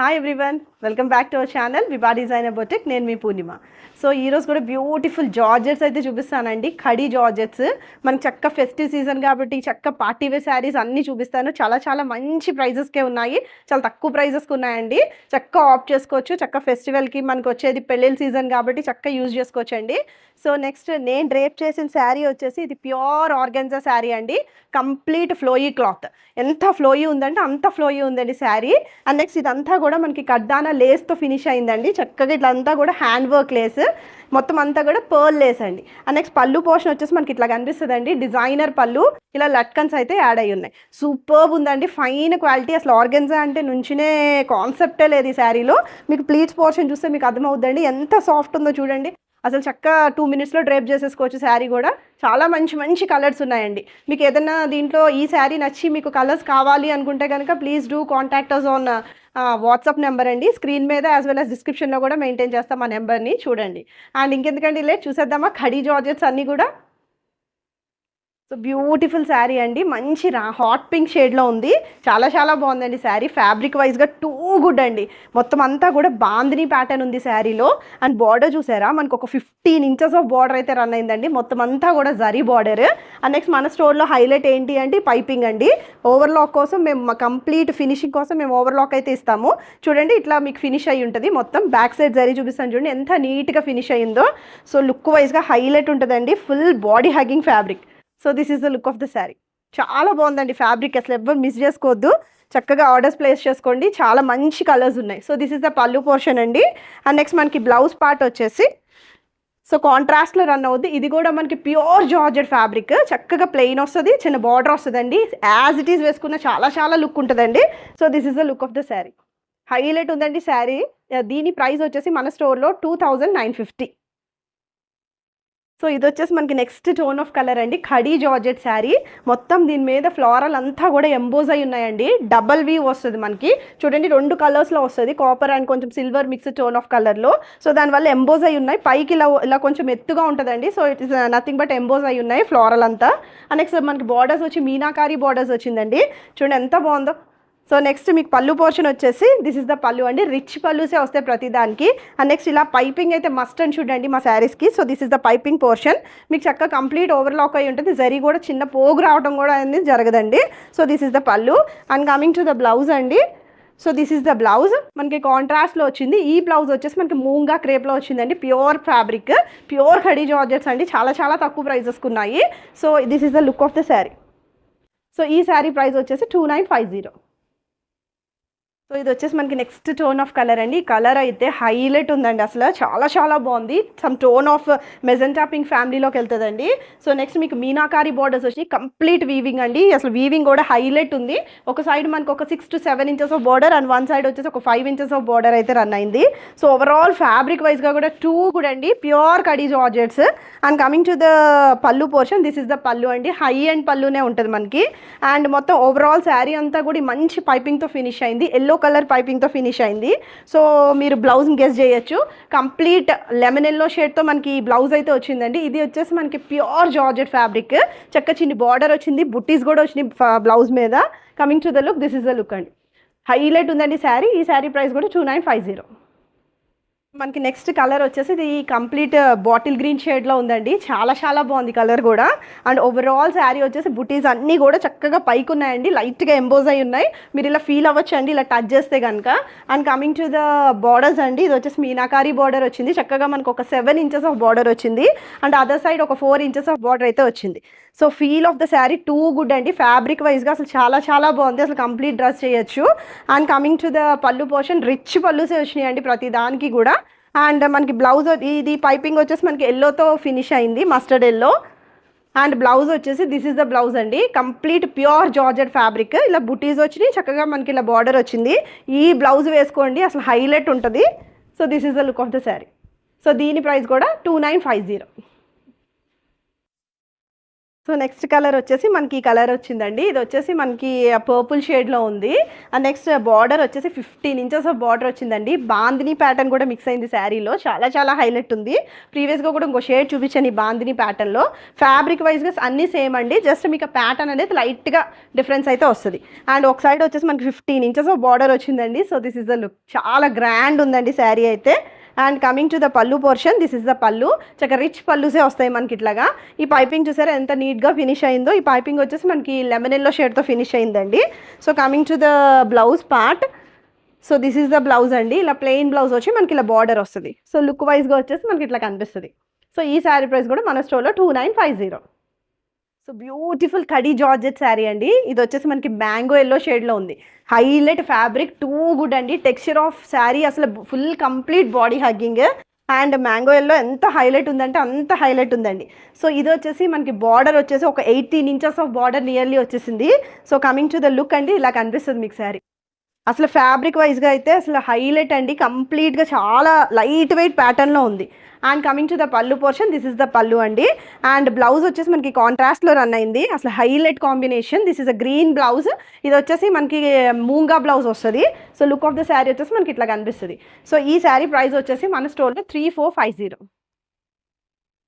Hi everyone, welcome back to our channel Vibha designer boutique. నేను మీ పూర్ణిమ. So ఈరోజు కూడా బ్యూటిఫుల్ జార్జెట్స్ అయితే చూపిస్తానండి. ఖడీ జార్జెట్స్ మనకి చక్క ఫెస్టివ్ సీజన్ కాబట్టి చక్క పార్టీ వేర్ శారీస్ అన్నీ చూపిస్తాను. చాలా చాలా మంచి ప్రైజెస్కే ఉన్నాయి, చాలా తక్కువ ప్రైజెస్కి ఉన్నాయండి. చక్క ఆప్ట్ చేసుకోవచ్చు. చక్క ఫెస్టివల్కి మనకు వచ్చేది పెళ్ళిళ్ళ సీజన్ కాబట్టి చక్క యూజ్ చేసుకోవచ్చండి. సో నెక్స్ట్ నేను డ్రేప్ చేసిన శారీ వచ్చేసి ఇది ప్యూర్ ఆర్గెన్జా శారీ అండి. కంప్లీట్ ఫ్లోయీ క్లాత్, ఎంత ఫ్లోయీ ఉందంటే అంత ఫ్లోయీ ఉందండి శారీ. అండ్ నెక్స్ట్ ఇదంతా కూడా మనకి కడ్డానా లేస్తో ఫినిష్ అయిందండి. చక్కగా ఇట్లంతా కూడా హ్యాండ్ వర్క్ లేస్, మొత్తం అంతా కూడా పర్ల్ లేస్ అండి. అండ్ నెక్స్ట్ పళ్ళు పోర్షన్ వచ్చేసి మనకి ఇట్లా కనిపిస్తుందండి. డిజైనర్ పళ్ళు, ఇలా లట్కన్స్ అయితే యాడ్ అయ్యి ఉన్నాయి. సూపర్బ్ ఉందండి, ఫైన్ క్వాలిటీ. అసలు ఆర్గెన్జా అంటే నుంచినే కాన్సెప్టే లేదు ఈ శారీలో. మీకు ప్లీట్స్ పోర్షన్ చూస్తే మీకు అర్థమవుతుందండి ఎంత సాఫ్ట్ ఉందో చూడండి. అసలు చక్క 2 మినిట్స్లో డ్రేప్ చేసేసుకోవచ్చు. శారీ కూడా చాలా మంచి మంచి కలర్స్ ఉన్నాయండి. మీకు ఏదైనా దీంట్లో ఈ శారీ నచ్చి మీకు కలర్స్ కావాలి అనుకుంటే కనుక please do contact us on WhatsApp number అండి. స్క్రీన్ మీద యాజ్ వెల్ యాజ్ డిస్క్రిప్షన్లో కూడా మెయింటైన్ చేస్తాం ఆ నెంబర్ని, చూడండి. అండ్ ఇంకెందుకండి లేట్, చూసేద్దామా ఖడీ జార్జెట్స్ అన్నీ కూడా. సో బ్యూటిఫుల్ శారీ అండి, మంచి హాట్ పింక్ షేడ్లో ఉంది. చాలా చాలా బాగుందండి శారీ. ఫ్యాబ్రిక్ వైజ్గా టూ గుడ్ అండి. మొత్తం అంతా కూడా బాందిని ప్యాటర్న్ ఉంది శారీలో. అండ్ బార్డర్ చూసారా, మనకు ఒక 15 ఇంచెస్ ఆఫ్ బార్డర్ అయితే రన్ అయిందండి. మొత్తం అంతా కూడా జరీ బార్డర్. అండ్ నెక్స్ట్ మన స్టోర్లో హైలైట్ ఏంటి అంటే పైపింగ్ అండి. ఓవర్లాక్ కోసం మేము కంప్లీట్ ఫినిషింగ్ కోసం మేము ఓవర్లాక్ అయితే ఇస్తాము. చూడండి ఇట్లా మీకు ఫినిష్ అయ్యి ఉంటుంది. మొత్తం బ్యాక్ సైడ్ జరీ చూపిస్తాను చూడండి ఎంత నీట్గా ఫినిష్ అయ్యిందో. సో లుక్ వైజ్గా హైలైట్ ఉంటుందండి. Full body hugging fabric. So this is the look of the sari. చాలా బాగుందండి ఫ్యాబ్రిక్, అసలు ఎవ్వరు మిస్ చేసుకోవద్దు. చక్కగా ఆర్డర్స్ ప్లేస్ చేసుకోండి. చాలా మంచి కలర్స్ ఉన్నాయి. సో దిస్ ఈజ్ ద పళ్ళు పోర్షన్ అండి. అండ్ నెక్స్ట్ మనకి బ్లౌజ్ పార్ట్ వచ్చేసి సో కాంట్రాస్ట్లో రన్ అవుద్ది. ఇది కూడా మనకి ప్యూర్ జార్జెట్ ఫ్యాబ్రిక్. చక్కగా ప్లెయిన్ వస్తుంది, చిన్న బార్డర్ వస్తుందండి. యాజ్ ఇట్ ఈస్ వేసుకున్న చాలా చాలా లుక్ ఉంటుందండి. So this is the look of the sari. Highlight ఉందండి శారీ. దీని ప్రైస్ వచ్చేసి మన స్టోర్లో 2950. సో ఇది వచ్చేసి మనకి నెక్స్ట్ టోన్ ఆఫ్ కలర్ అండి. ఖడీ జార్జెట్ శారీ. మొత్తం దీని మీద ఫ్లోరల్ అంతా కూడా ఎంబోజ్ అయి ఉన్నాయండి. డబల్ వీ వస్తుంది మనకి. చూడండి 2 కలర్స్లో వస్తుంది, కాపర్ అండ్ కొంచెం సిల్వర్ మిక్స్డ్ టోన్ ఆఫ్ కలర్లో. సో దానివల్ల ఎంబోజ్ అయి ఉన్నాయి. పైకి ఇలా ఇలా కొంచెం ఎత్తుగా ఉంటుందండి. So it is nothing but emboss అయి ఉన్నాయి ఫ్లోరల్ అంతా. అండ్ నెక్స్ట్ మనకి బార్డర్స్ వచ్చి మీనాకారి బార్డర్స్ వచ్చిందండి. చూడండి ఎంత బాగుందో. సో నెక్స్ట్ మీకు పళ్ళు పోర్షన్ వచ్చేసి దిస్ ఇస్ ద పళ్ళు అండి. రిచ్ పళ్ళుసే వస్తాయి ప్రతిదానికి. అండ్ నెక్స్ట్ ఇలా పైపింగ్ అయితే మస్ట్ అని చూడండి మా శారీస్కి. So this is the piping portion. మీకు చక్కగా కంప్లీట్ ఓవర్లాక్ అయి ఉంటుంది. జరీ కూడా చిన్న పోగు రావడం కూడా అనేది జరగదండి. So this is the pallu. And coming to the blouse అండి. So this is the blouse. మనకి కాంట్రాస్ట్లో వచ్చింది. ఈ బ్లౌజ్ వచ్చేసి మనకి మూంగా క్రేప్లో వచ్చిందండి. Pure fabric, pure khadi georgettes అండి. చాలా చాలా తక్కువ ప్రైజెస్కి ఉన్నాయి. So this is the look of the sari. So ఈ శారీ ప్రైస్ వచ్చేసి 2950. సో ఇది వచ్చేసి మనకి నెక్స్ట్ టోన్ ఆఫ్ కలర్ అండి. ఈ కలర్ అయితే హైలైట్ ఉందండి, అసలు చాలా చాలా బాగుంది. Some tone of magenta pink ఫ్యామిలీలోకి వెళ్తుందండి. సో నెక్స్ట్ మీకు మీనాకారి బార్డర్స్ వచ్చి కంప్లీట్ వీవింగ్ అండి. అసలు వీవింగ్ కూడా హైలైట్ ఉంది. ఒక సైడ్ మనకు ఒక 6 to 7 inches of border and one side వచ్చేసి ఒక 5 ఇంచెస్ ఆఫ్ బార్డర్ అయితే రన్ అయింది. సో ఓవరాల్ ఫ్యాబ్రిక్ వైజ్గా కూడా టూ కూడా అండి pure khadi georgettes. And coming to the పళ్ళు పోర్షన్, దిస్ ఇస్ ద పళ్ళు అండి. హై అండ్ పళ్ళునే ఉంటుంది మనకి. అండ్ మొత్తం ఓవరాల్ శారీ అంతా కూడా మంచి పైపింగ్తో ఫినిష్ అయింది. ఎల్లో కలర్ పైపింగ్తో ఫినిష్ అయింది. సో మీరు బ్లౌజ్ గెస్ చేయొచ్చు. కంప్లీట్ లెమన్ ఎల్లో షేడ్తో మనకి ఈ బ్లౌజ్ అయితే వచ్చిందండి. ఇది వచ్చేసి మనకి ప్యూర్ జార్జెట్ ఫ్యాబ్రిక్. చక్క చిన్ని బార్డర్ వచ్చింది, బుట్టీస్ కూడా వచ్చినాయి బ్లౌజ్ మీద. Coming to the look, this is the look అండి. హైలైట్ ఉందండి శారీ. ఈ శారీ ప్రైస్ కూడా 2950. మనకి నెక్స్ట్ కలర్ వచ్చేసి ఇది కంప్లీట్ బాటిల్ గ్రీన్ షేడ్లో ఉందండి. చాలా చాలా బాగుంది కలర్ కూడా. అండ్ ఓవరాల్ శారీ వచ్చేసి బుటీస్ అన్నీ కూడా చక్కగా పైకి ఉన్నాయండి, లైట్గా ఎంబోజ్ అయి ఉన్నాయి. మీరు ఇలా ఫీల్ అవ్వచ్చు అండి ఇలా టచ్ చేస్తే కనుక. And coming to the borders అండి. ఇది వచ్చేసి మీనాకారి బార్డర్ వచ్చింది. చక్కగా మనకు ఒక 7 ఇంచెస్ ఆఫ్ బార్డర్ వచ్చింది. అండ్ అదర్ సైడ్ ఒక 4 ఇంచెస్ ఆఫ్ బార్డర్ అయితే వచ్చింది. So feel of the sari too good అండి. ఫ్యాబ్రిక్ వైజ్గా అసలు చాలా చాలా బాగుంది. అసలు కంప్లీట్ డ్రెస్ చేయొచ్చు. అండ్ కమింగ్ టు ద పళ్ళు పోర్షన్, రిచ్ పళ్ళుసే వచ్చినాయి అండి ప్రతి దానికి కూడా. అండ్ మనకి బ్లౌజ్ ఇది పైపింగ్ వచ్చేసి మనకి ఎల్లోతో ఫినిష్ అయింది, మస్టర్డ్ ఎల్లో. అండ్ బ్లౌజ్ వచ్చేసి దిస్ ఇస్ ద బ్లౌజ్ అండి. Complete pure georgette fabric. ఇలా బుటీస్ వచ్చినాయి, చక్కగా మనకి ఇలా బార్డర్ వచ్చింది. ఈ బ్లౌజ్ వేసుకోండి, అసలు హైలైట్ ఉంటుంది. So this is the look of the sari. So దీని ప్రైస్ కూడా 2950. సో నెక్స్ట్ కలర్ వచ్చేసి మనకి ఈ కలర్ వచ్చిందండి. ఇది వచ్చేసి మనకి పర్పుల్ షేడ్లో ఉంది. అండ్ నెక్స్ట్ బార్డర్ వచ్చేసి 15 ఇంచెస్ ఆఫ్ బార్డర్ వచ్చిందండి. బాందిని ప్యాటర్న్ కూడా మిక్స్ అయింది శారీలో. చాలా చాలా హైలైట్ ఉంది. ప్రీవియస్గా కూడా ఇంకో షేడ్ చూపించాను ఈ బాందిని ప్యాటర్న్లో. ఫ్యాబ్రిక్ వైజ్గా అన్నీ సేమ్ అండి. జస్ట్ మీకు ప్యాటర్న్ అనేది లైట్గా డిఫరెన్స్ అయితే వస్తుంది. అండ్ ఒక సైడ్ వచ్చేసి మనకి 15 ఇంచెస్ ఆఫ్ బార్డర్ వచ్చిందండి. So this is the look. చాలా గ్రాండ్ ఉందండి శారీ అయితే. అండ్ కమింగ్ టు ద పల్లు పోర్షన్, దిస్ ఇస్ ద పల్లు. చక్కగా రిచ్ పల్లుసే వస్తాయి మనకి ఇట్లాగా. ఈ పైపింగ్ చూసారా ఎంత నీట్గా ఫినిష్ అయిందో. ఈ పైపింగ్ వచ్చేసి మనకి లెమన్ ఎల్లో షేడ్తో ఫినిష్ అయిందండి. So coming to the blouse part, so this is the blouse అండి. ఇలా ప్లెయిన్ బ్లౌజ్ వచ్చి మనకి ఇలా బార్డర్ వస్తుంది. సో లుక్ వైజ్గా వచ్చేసి మనకి ఇట్లా కనిపిస్తుంది. సో ఈ శారీ ప్రైస్ కూడా మన స్టోర్లో 2950. So beautiful khadi georgette sari అండి. ఇది వచ్చేసి మనకి మ్యాంగో ఎల్లో షేడ్లో ఉంది. హైలైట్ ఫ్యాబ్రిక్, టూ గుడ్ అండి. టెక్స్చర్ ఆఫ్ శారీ అసలు full complete body hugging. And mango yellow ఎంత హైలైట్ ఉందంటే అంత హైలైట్ ఉందండి. సో ఇది వచ్చేసి మనకి బార్డర్ వచ్చేసి ఒక 18 ఇంచెస్ ఆఫ్ బార్డర్ నియర్లీ వచ్చేసింది. So coming to the look అండి, ఇలా కనిపిస్తుంది మీకు శారీ. అసలు ఫ్యాబ్రిక్ వైజ్గా అయితే అసలు హైలైట్ అండి. కంప్లీట్గా చాలా లైట్ వెయిట్ ప్యాటర్న్లో ఉంది. అండ్ కమింగ్ టు ద పల్లు పోర్షన్, దిస్ ఇస్ ద పల్లు అండి. అండ్ బ్లౌజ్ వచ్చేసి మనకి కాంట్రాస్ట్లో రన్ అయింది. అసలు highlight combination. This is a green blouse. ఇది వచ్చేసి మనకి మూంగా బ్లౌజ్ వస్తుంది. So look of the sari వచ్చేసి మనకి ఇట్లా కనిపిస్తుంది. సో ఈ శారీ ప్రైస్ వచ్చేసి మన స్టోర్లో 3450.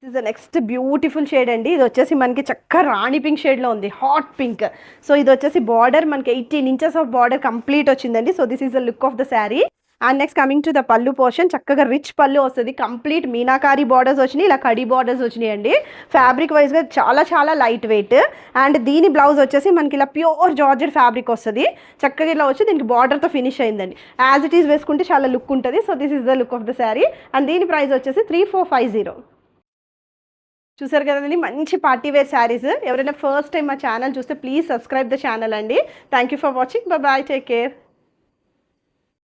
This is the next beautiful shade అండి. ఇది వచ్చేసి మనకి చక్క రాణి పింక్ షేడ్లో ఉంది, హాట్ పింక్. సో ఇది వచ్చేసి బార్డర్ మనకి 18 ఇంచెస్ ఆఫ్ బార్డర్ కంప్లీట్ వచ్చిందండి. So this is the look of the sari. And next coming to the పల్లు పోర్షన్, చక్కగా రిచ్ పల్లు వస్తుంది. కంప్లీట్ మీనాకారి బార్డర్స్ వచ్చినాయి, ఇలా కడి బార్డర్స్ వచ్చినాయి అండి. ఫ్యాబ్రిక్ వైజ్గా చాలా చాలా లైట్ వెయిట్. అండ్ దీని బ్లౌజ్ వచ్చేసి మనకి ఇలా ప్యూర్ జార్జెట్ ఫ్యాబ్రిక్ వస్తుంది. చక్కగా ఇలా వచ్చి దీనికి బార్డర్తో ఫినిష్ అయిందండి. యాజ్ ఇట్ ఈస్ వేసుకుంటే చాలా లుక్ ఉంటుంది. So this is the look of the sari. And దీని ప్రైస్ వచ్చేసి 3450. చూసారు కదండి, మంచి పార్టీ వేర్ శారీస్. ఎవరైనా ఫస్ట్ టైం మా ఛానల్ చూస్తే ప్లీజ్ సబ్స్క్రైబ్ ద ఛానల్ అండి. Thank you for watching. Bye, take care.